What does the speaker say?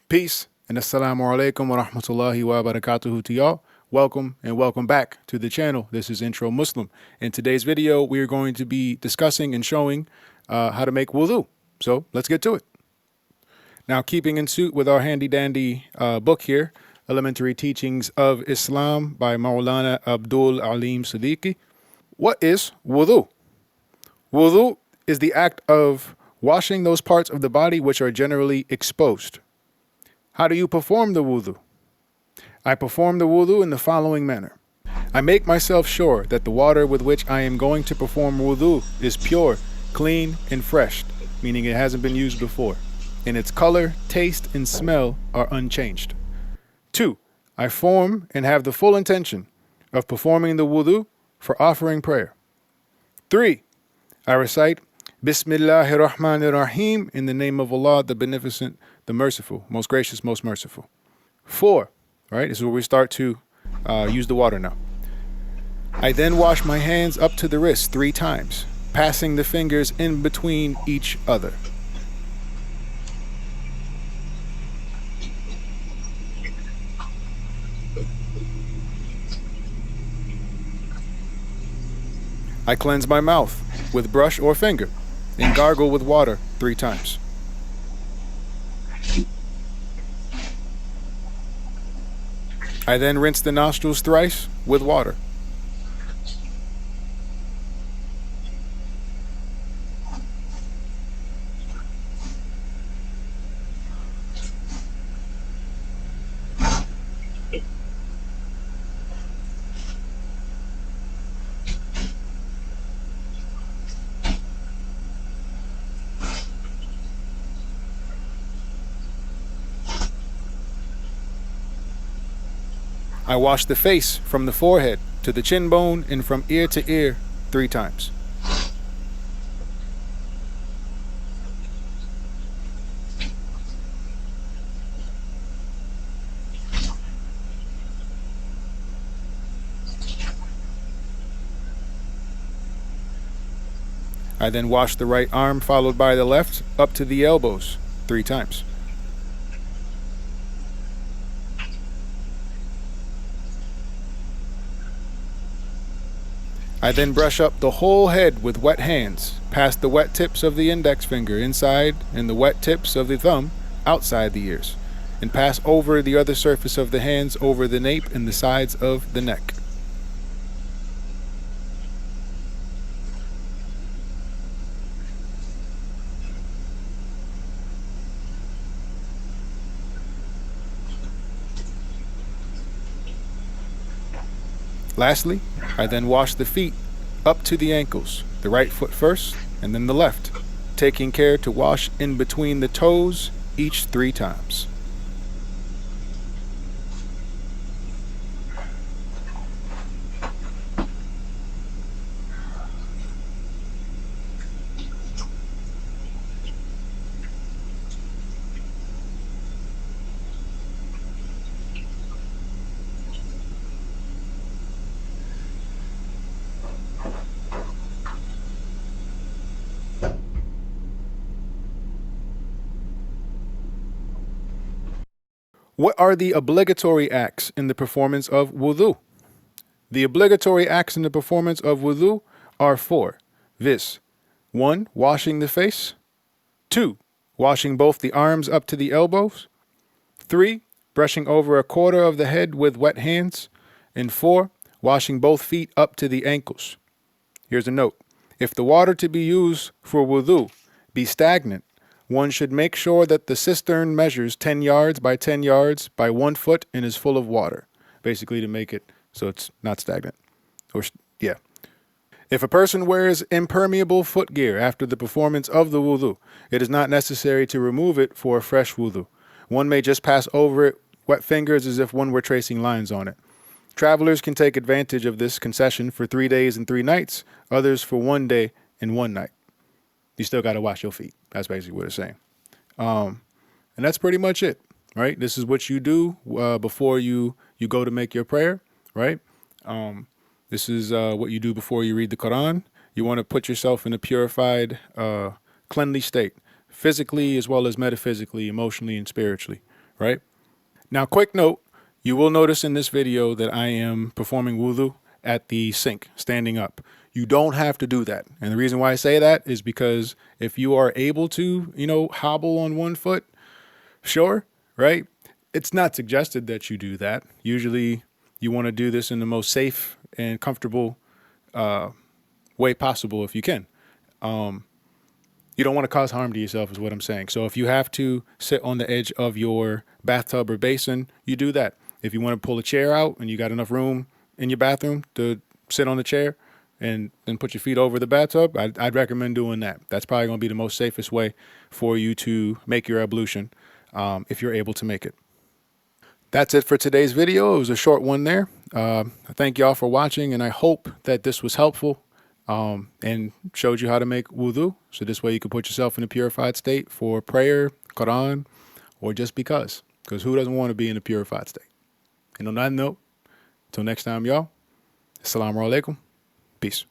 Peace and Assalamu Alaikum wa rahmatullahi wa barakatuhu to y'all. Welcome and welcome back to the channel. This is IntroMuslim. In today's video, we are going to be discussing and showing how to make wudu. So let's get to it. Now, keeping in suit with our handy dandy book here, Elementary Teachings of Islam by Maulana Abdul Alim Siddiqui. What is wudu? Wudu is the act of washing those parts of the body which are generally exposed. How do you perform the wudu? I perform the wudu in the following manner. I make myself sure that the water with which I am going to perform wudu is pure, clean, and fresh, meaning it hasn't been used before, and its color, taste, and smell are unchanged. 2. I form and have the full intention of performing the wudu for offering prayer. 3. I recite Bismillahir Rahmanir Rahim in the name of Allah, the Beneficent, the Merciful, Most Gracious, Most Merciful. 4. Right, this is where we start to use the water now. I then wash my hands up to the wrist 3 times, passing the fingers in between each other. I cleanse my mouth with brush or finger and gargle with water 3 times. I then rinse the nostrils thrice with water. I wash the face from the forehead to the chin bone and from ear to ear 3 times. I then wash the right arm followed by the left up to the elbows 3 times. I then brush up the whole head with wet hands, past the wet tips of the index finger inside and the wet tips of the thumb outside the ears, and pass over the other surface of the hands over the nape and the sides of the neck. Lastly, I then wash the feet up to the ankles, the right foot first and then the left, taking care to wash in between the toes each 3 times. What are the obligatory acts in the performance of wudu? The obligatory acts in the performance of wudu are 4, viz. 1. Washing the face. 2. Washing both the arms up to the elbows. 3. Brushing over a quarter of the head with wet hands. And 4. Washing both feet up to the ankles. Here's a note. If the water to be used for wudu be stagnant, one should make sure that the cistern measures 10 yards by 10 yards by 1 foot and is full of water, basically to make it so it's not stagnant. If a person wears impermeable footgear after the performance of the wudu, it is not necessary to remove it for a fresh wudu. One may just pass over it, wet fingers as if one were tracing lines on it. Travelers can take advantage of this concession for 3 days and 3 nights, others for 1 day and 1 night. You still got to wash your feet. That's basically what it's saying. And that's pretty much it, right? This is what you do before you go to make your prayer, right? This is what you do before you read the Quran. You want to put yourself in a purified, cleanly state, physically as well as metaphysically, emotionally, and spiritually, right? Now, quick note, you will notice in this video that I am performing wudu at the sink, standing up. You don't have to do that. And the reason why I say that is because if you are able to, hobble on one foot, sure, right? It's not suggested that you do that. Usually you want to do this in the most safe and comfortable way possible if you can. You don't want to cause harm to yourself is what I'm saying. So if you have to sit on the edge of your bathtub or basin, you do that. If you want to pull a chair out and you got enough room in your bathroom to sit on the chair and then put your feet over the bathtub, I'd recommend doing that. That's probably going to be the most safest way for you to make your ablution if you're able to make it. That's it for today's video. It was a short one there. I thank y'all for watching, and I hope that this was helpful and showed you how to make wudu. So this way you can put yourself in a purified state for prayer, Quran, or just because who doesn't want to be in a purified state? And on that note, until next time, y'all, Salaamu Alaikum. Peace.